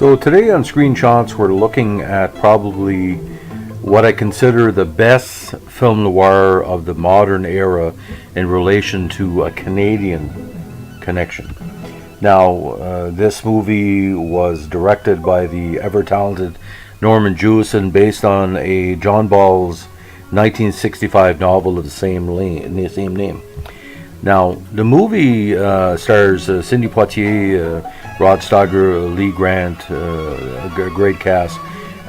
So today on Screen Shots, we're looking at probably what I consider the best film noir of the modern era in relation to a Canadian connection. Now, this movie was directed by the ever-talented Norman Jewison, based on a John Ball's 1965 novel of the same name. Now, the movie stars Sidney Poitier, Rod Steiger, Lee Grant, a great cast,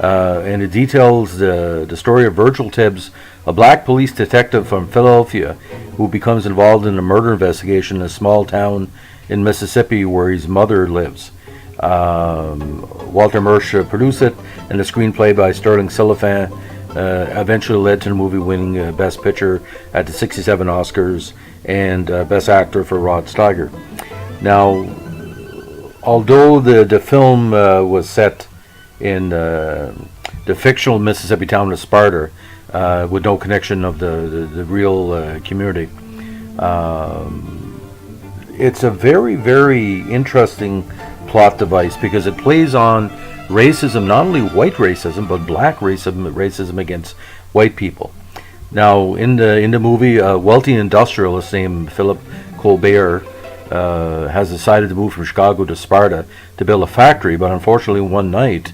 and it details the story of Virgil Tibbs, a black police detective from Philadelphia who becomes involved in a murder investigation in a small town in Mississippi where his mother lives. Walter Murch produced it, and the screenplay by Sterling Silliphant eventually led to the movie winning Best Picture at the 67 Oscars and Best Actor for Rod Steiger. Now, although the film was set in the fictional Mississippi town of Sparta, with no connection of the real community, it's a very, very interesting plot device because it plays on racism, not only white racism, but black racism against white people. Now, in the movie, a wealthy industrialist named Philip Colbert has decided to move from Chicago to Sparta to build a factory, but unfortunately one night,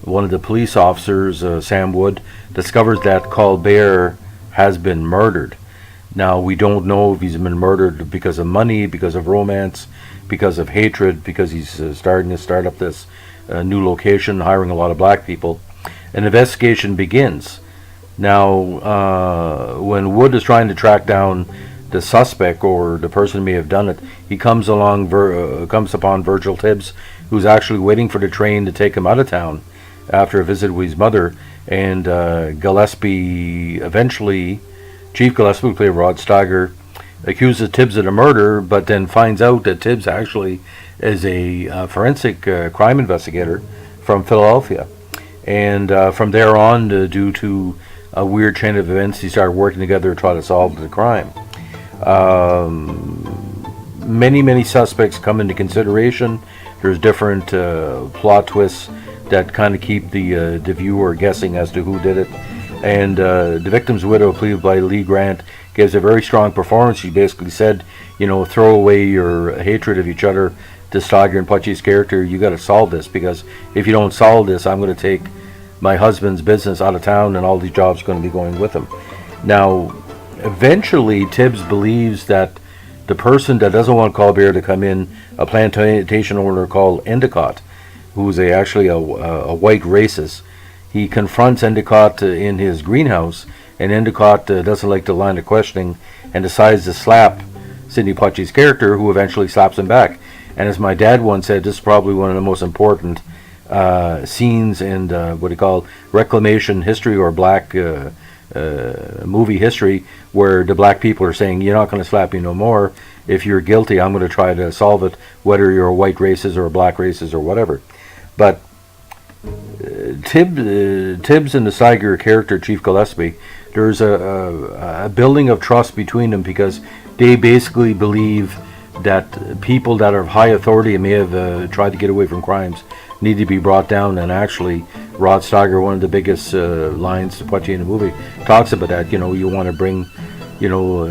one of the police officers, Sam Wood, discovers that Colbert has been murdered. Now, we don't know if he's been murdered because of money, because of romance, because of hatred, because he's starting to start up this new location, hiring a lot of black people. An investigation begins. Now, when Wood is trying to track down the suspect or the person who may have done it, he comes upon Virgil Tibbs, who's actually waiting for the train to take him out of town after a visit with his mother. And Gillespie eventually, Chief Gillespie, who played Rod Steiger, accuses Tibbs of the murder, but then finds out that Tibbs actually is a forensic crime investigator from Philadelphia. And from there on, due to a weird chain of events, they started working together to try to solve the crime. Many suspects come into consideration. There's different plot twists that kind of keep the viewer guessing as to who did it. And the victim's widow, played by Lee Grant, gives a very strong performance. She basically said, throw away your hatred of each other to Steiger and Poitier's character. You got to solve this, because if you don't solve this, I'm going to take my husband's business out of town and all these jobs are going to be going with him. Now, eventually, Tibbs believes that the person that doesn't want Colbert to come in, a plantation owner called Endicott, who's actually a white racist, he confronts Endicott in his greenhouse, and Endicott doesn't like the line of questioning and decides to slap Sidney Poitier's character, who eventually slaps him back. And as my dad once said, this is probably one of the most important scenes in what he called reclamation history or black movie history, where the black people are saying, you're not going to slap me no more. If you're guilty, I'm going to try to solve it, whether you're a white racist or a black racist or whatever. But Tibbs and the Steiger character, Chief Gillespie, there's a building of trust between them, because they basically believe that people that are of high authority and may have tried to get away from crimes need to be brought down. And actually, Rod Steiger, one of the biggest lines to Poitier in the movie, talks about that. You want to bring,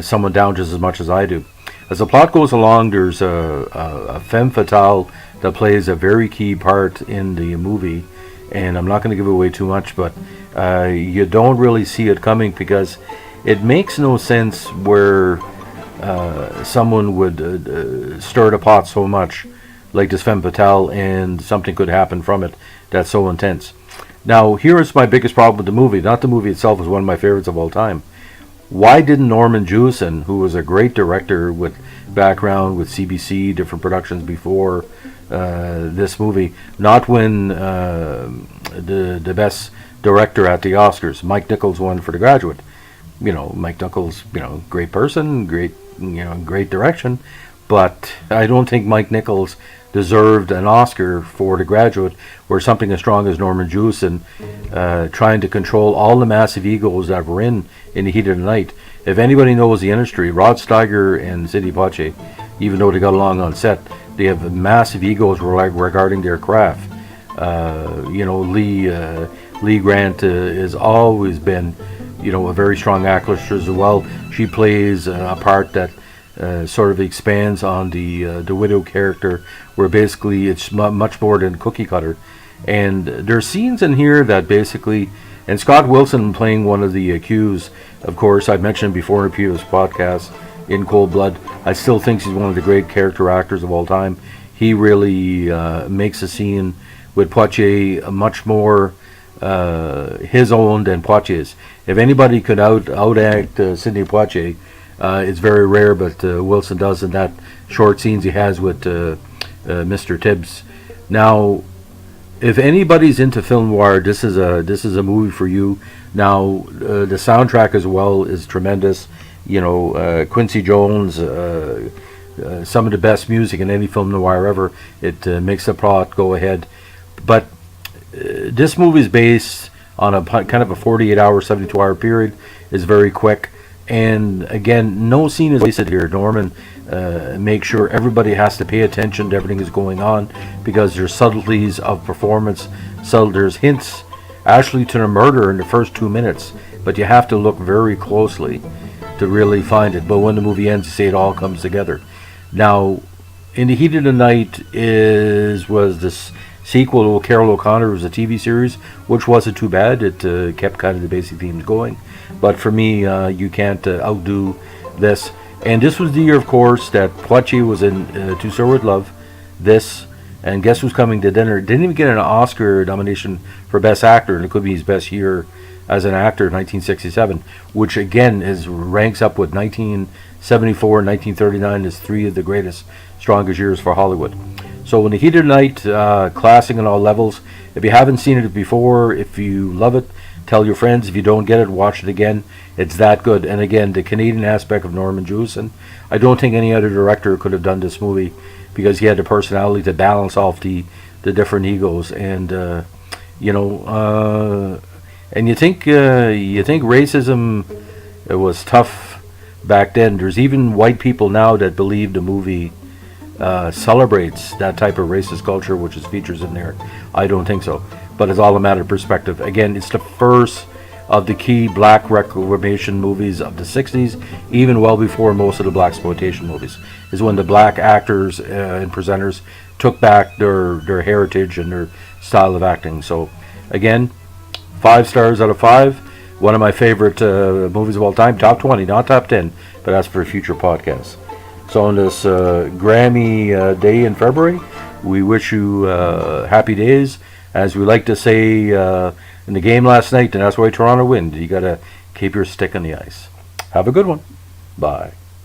someone down just as much as I do. As the plot goes along, there's a femme fatale that plays a very key part in the movie, and I'm not going to give away too much, but you don't really see it coming, because it makes no sense where someone would stir the pot so much like this femme fatale, and something could happen from it that's so intense. Now, here is my biggest problem with the movie. Not the movie itself is one of my favorites of all time. Why didn't Norman Jewison, who was a great director with background with CBC, different productions before this movie, not win the best director at the Oscars? Mike Nichols won for The Graduate. Mike Nichols, great person, great direction, but I don't think Mike Nichols deserved an Oscar for The Graduate, where something as strong as Norman Jewison trying to control all the massive egos that were in the heat of the night. If anybody knows the industry, Rod Steiger and Sidney Poitier, even though they got along on set, they have massive egos regarding their craft. Lee Grant has always been, a very strong actress as well. She plays a part that sort of expands on the widow character, where basically it's much more than cookie cutter. And there's scenes in here that basically, and Scott Wilson playing one of the accused, of course, I've mentioned before in a previous podcast, in Cold Blood. I still think he's one of the great character actors of all time. He really makes a scene with Poitier much more his own than Poitier's. If anybody could outact Sidney Poitier, it's very rare, but Wilson does in that short scenes he has with Mr. Tibbs. Now, if anybody's into film noir, this is a movie for you. Now, the soundtrack as well is tremendous. Quincy Jones, some of the best music in any film noir ever. It makes the plot go ahead. But this movie is based on a kind of a 48-hour, 72-hour period. It's very quick. And again, no scene is wasted here. Norman makes sure everybody has to pay attention to everything that's going on, because there's subtleties of performance. So there's hints actually to the murder in the first 2 minutes, but you have to look very closely to really find it. But when the movie ends, you see it all comes together. Now, In the Heat of the Night was this sequel to Carol O'Connor. It was a TV series, which wasn't too bad. It kept kind of the basic themes going. But for me, you can't outdo this. And this was the year, of course, that Poitier was in To Sir With Love. This, and Guess Who's Coming to Dinner. Didn't even get an Oscar nomination for Best Actor, and it could be his best year as an actor in 1967, which again ranks up with 1974 and 1939 as three of the greatest, strongest years for Hollywood. So In the Heat of the Night, classic on all levels. If you haven't seen it before, if you love it, tell your friends. If you don't get it, watch it again. It's that good. And again, the Canadian aspect of Norman Jewison, I don't think any other director could have done this movie, because he had the personality to balance off the different egos. And and you think racism was tough back then. There's even white people now that believe the movie celebrates that type of racist culture, which is features in there. I don't think so, but it's all a matter of perspective. Again, it's the first of the key black reclamation movies of the 60s, even well before most of the black exploitation movies, is when the black actors and presenters took back their heritage and their style of acting. So again, 5 stars out of 5. One of my favorite movies of all time. Top 20, not top 10, but that's for a future podcast. So on this Grammy day in February, we wish you happy days. As we like to say in the game last night, and that's why Toronto win, you got to keep your stick on the ice. Have a good one. Bye.